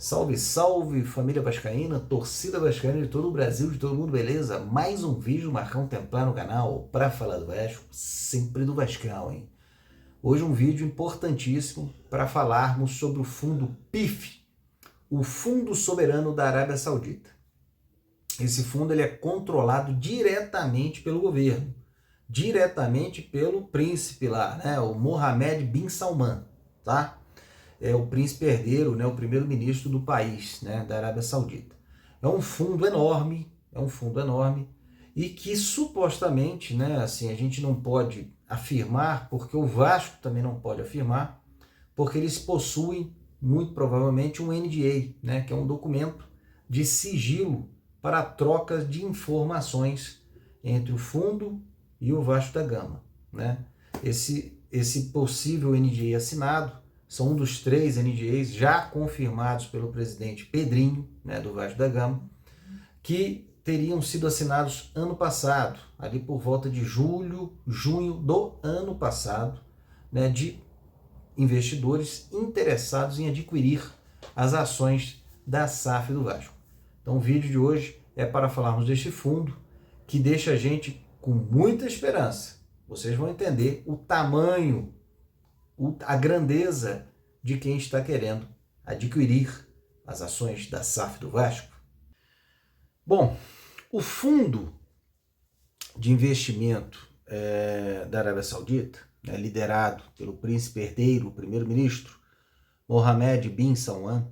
Salve, salve, família vascaína, torcida vascaína de todo o Brasil, de todo mundo, beleza? Mais um vídeo Marcão Templar no canal para falar do Vasco, sempre do Vascão, hein? Hoje um vídeo importantíssimo para falarmos sobre o fundo PIF, o Fundo Soberano da Arábia Saudita. Esse fundo ele é controlado diretamente pelo governo, diretamente pelo príncipe lá, né? O Mohammed bin Salman, tá? É o príncipe herdeiro, né, o primeiro-ministro do país, né, da Arábia Saudita. É um fundo enorme, e que supostamente, né, assim, a gente não pode afirmar, porque o Vasco também não pode afirmar, porque eles possuem, muito provavelmente, um NDA, né, que é um documento de sigilo para a troca de informações entre o fundo e o Vasco da Gama, né? Esse possível NDA assinado são um dos 3 NDAs já confirmados pelo presidente Pedrinho, né, do Vasco da Gama, que teriam sido assinados ano passado, ali por volta de julho, junho do ano passado, né, de investidores interessados em adquirir as ações da SAF do Vasco. Então o vídeo de hoje é para falarmos deste fundo que deixa a gente com muita esperança. Vocês vão entender o tamanho, a grandeza de quem está querendo adquirir as ações da SAF do Vasco. Bom, o fundo de investimento da Arábia Saudita, né, liderado pelo príncipe herdeiro, o primeiro-ministro Mohammed bin Salman,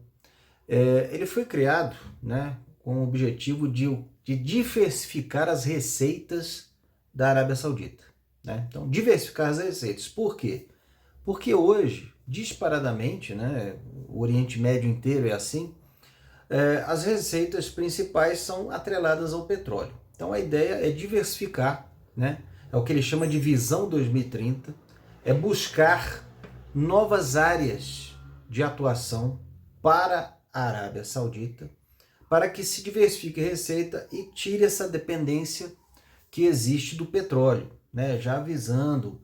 ele foi criado, né, com o objetivo de diversificar as receitas da Arábia Saudita, né? Então, diversificar as receitas. Por quê? Porque hoje, disparadamente, né, o Oriente Médio inteiro é assim, as receitas principais são atreladas ao petróleo. Então a ideia é diversificar, né, é o que ele chama de visão 2030, é buscar novas áreas de atuação para a Arábia Saudita, para que se diversifique a receita e tire essa dependência que existe do petróleo, né, já visando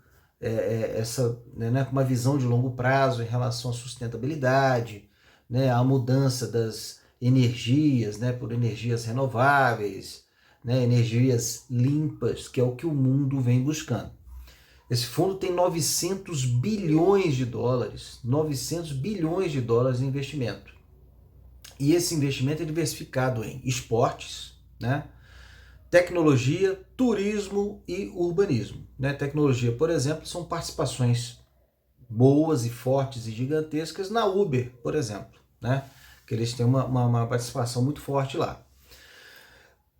uma visão de longo prazo em relação à sustentabilidade, né, a mudança das energias, né, por energias renováveis, né, energias limpas, que é o que o mundo vem buscando. Esse fundo tem 900 bilhões de dólares em investimento. E esse investimento é diversificado em esportes, né, tecnologia, turismo e urbanismo. Né? Tecnologia, por exemplo, são participações boas e fortes e gigantescas na Uber, por exemplo, né? Que eles têm uma participação muito forte lá.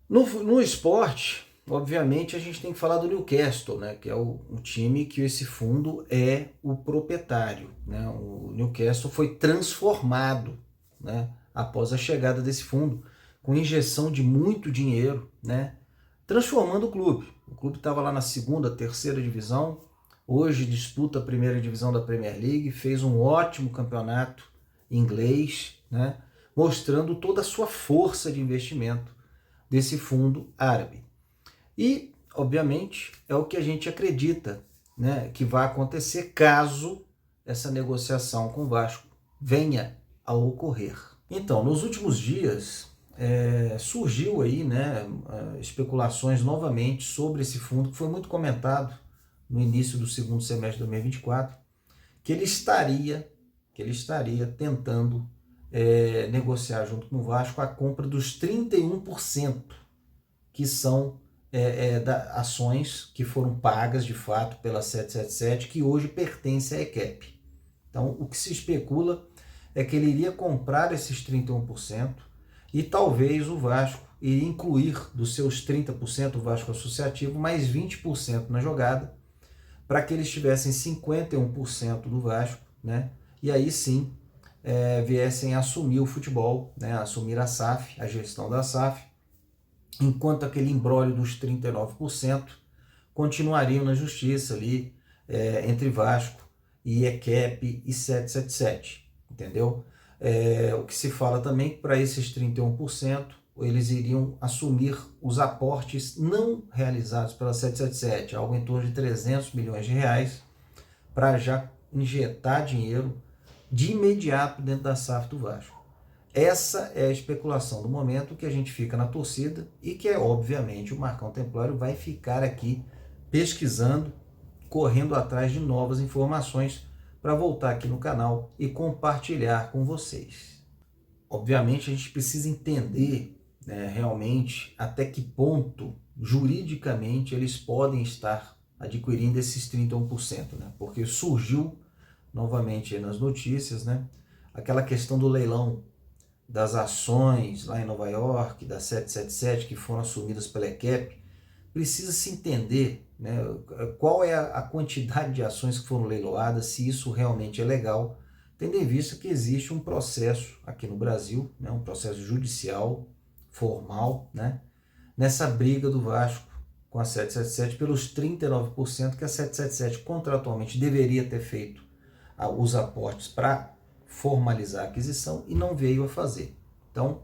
No esporte, obviamente, a gente tem que falar do Newcastle, né? Que é o time que esse fundo é o proprietário. Né? O Newcastle foi transformado, né, após a chegada desse fundo, com injeção de muito dinheiro, né, transformando o clube. O clube estava lá na segunda, terceira divisão, hoje disputa a primeira divisão da Premier League, fez um ótimo campeonato inglês, né, mostrando toda a sua força de investimento desse fundo árabe. E, obviamente, é o que a gente acredita, né, que vai acontecer caso essa negociação com o Vasco venha a ocorrer. Então, nos últimos dias, surgiu aí, né, especulações novamente sobre esse fundo, que foi muito comentado no início do segundo semestre de 2024, que ele estaria tentando negociar junto com o Vasco a compra dos 31% que são ações que foram pagas de fato pela 777, que hoje pertence à EQEP. Então, o que se especula é que ele iria comprar esses 31% e talvez o Vasco iria incluir dos seus 30% o Vasco Associativo, mais 20% na jogada, para que eles tivessem 51% do Vasco, né? E aí sim viessem a assumir o futebol, né? Assumir a SAF, a gestão da SAF, enquanto aquele imbróglio dos 39% continuariam na justiça ali, entre Vasco e EQEP e 777. Entendeu? O que se fala também que para esses 31% eles iriam assumir os aportes não realizados pela 777, algo em torno de 300 milhões de reais, para já injetar dinheiro de imediato dentro da SAF do Vasco. Essa é a especulação do momento, que a gente fica na torcida e que, obviamente, o Marcão Templário vai ficar aqui pesquisando, correndo atrás de novas informações para voltar aqui no canal e compartilhar com vocês. Obviamente, a gente precisa entender, né, realmente até que ponto, juridicamente, eles podem estar adquirindo esses 31%, né? Porque surgiu novamente nas notícias, né, aquela questão do leilão das ações lá em Nova York, da 777, que foram assumidas pela ECAP. Precisa se entender, né, qual é a quantidade de ações que foram leiloadas, se isso realmente é legal, tendo em vista que existe um processo aqui no Brasil, né, um processo judicial formal, né, nessa briga do Vasco com a 777 pelos 39% que a 777 contratualmente deveria ter feito os aportes para formalizar a aquisição e não veio a fazer. Então,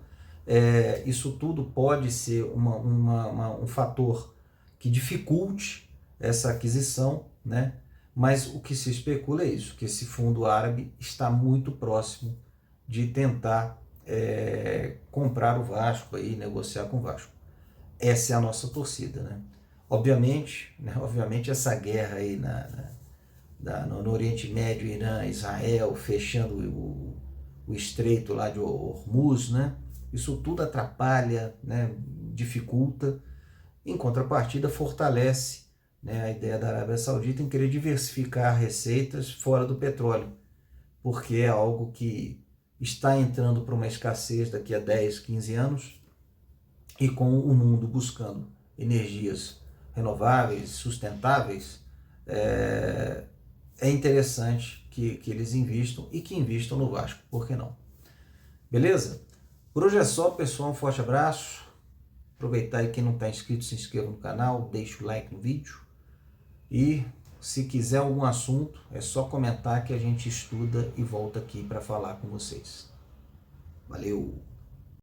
isso tudo pode ser um fator que dificulte essa aquisição, né? Mas o que se especula é isso, que esse fundo árabe está muito próximo de tentar comprar o Vasco, aí, negociar com o Vasco. Essa é a nossa torcida, né? Obviamente, essa guerra aí no Oriente Médio, Irã, Israel, fechando o estreito lá de Hormuz, né? Isso tudo atrapalha, né? Dificulta. Em contrapartida, fortalece, né, a ideia da Arábia Saudita em querer diversificar receitas fora do petróleo, porque é algo que está entrando para uma escassez daqui a 10, 15 anos, e com o mundo buscando energias renováveis, sustentáveis, é interessante que eles invistam e que invistam no Vasco, por que não? Beleza? Por hoje é só, pessoal, um forte abraço. Aproveitar aí, quem não está inscrito, se inscreva no canal, deixe o like no vídeo. E se quiser algum assunto, é só comentar que a gente estuda e volta aqui para falar com vocês. Valeu!